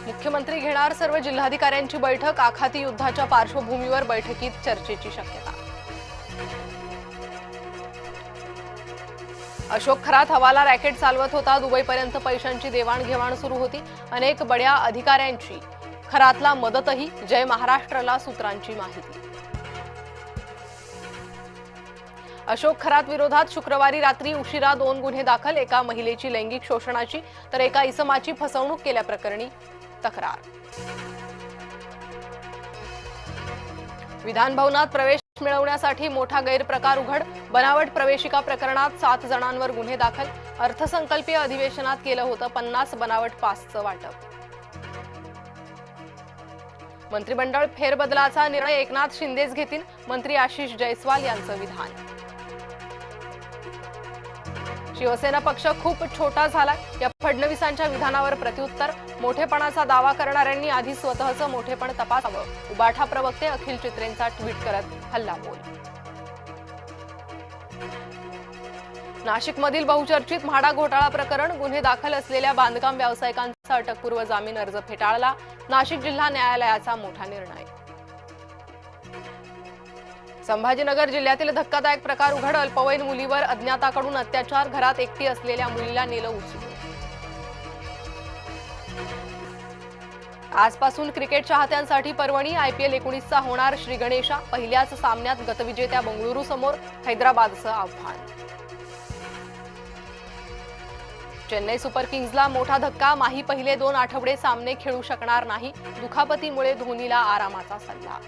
मुख्यमंत्री घेणार सर्व जिल्हाधिकाऱ्यांची बैठक। आखाती युद्धाच्या पार्श्वभूमीवर बैठकीत चर्चेची शक्यता। अशोक खरात हवाला रॅकेट चालवत होता। दुबईपर्यंत पैशांची देवाणघेवाण सुरू होती। अनेक बड्या अधिकाऱ्यांची खरातला मदतही। जय महाराष्ट्रला सूत्रांची माहिती। अशोक खरात विरोधात शुक्रवारी रात्री उशिरा 2 गुन्हे दाखल। एका महिलेची लैंगिक शोषणाची तर एका इसमाची फसवणूक केल्याप्रकरणी तक्रार। विधान भवनात प्रवेश मिळवण्यासाठी मोठा गैरप्रकार उघड। बनावट प्रवेशिका प्रकरणात 7 जणांवर गुन्हे दाखल। अर्थसंकल्पीय अधिवेशनात केलं होतं 50 बनावट पासचं वाटप। मंत्रिमंडळ फेरबदलाचा निर्णय एकनाथ शिंदेच घेतील। मंत्री आशिष जयस्वाल यांचं विधान। शिवसेना पक्ष खूप छोटा झाला। या फडणवीसांच्या विधानावर प्रत्युत्तर। मोठेपणाचा दावा करणाऱ्यांनी आधी स्वतःचं मोठेपण तपासावं। उबाठा प्रवक्ते अखिल चित्रेंचा ट्विट करत हल्लाबोल। नाशिकमधील बहुचर्चित म्हाडा घोटाळा प्रकरण। गुन्हे दाखल असलेल्या बांधकाम व्यावसायिकांचा अटकपूर्व जामीन अर्ज फेटाळला। नाशिक जिल्हा न्यायालयाचा मोठा निर्णय। संभाजीनगर जिल्ह्यातील धक्कादायक प्रकार उघड। अल्पवयीन मुलीवर अज्ञाताकडून अत्याचार। घरात एकटी असलेल्या मुलीला नेलं उचलून। आजपासून क्रिकेट चाहत्यांसाठी पर्वणी। IPL 19चा होणार श्रीगणेशा। पहिल्याच सामन्यात गतविजेत्या बंगळुरू समोर हैदराबादचं आव्हान। चेन्नई सुपर किंग्जला मोठा धक्का। माही पहिले 2 आठवडे सामने खेळू शकणार नाही। दुखापतीमुळे धोनीला आरामाचा सल्ला।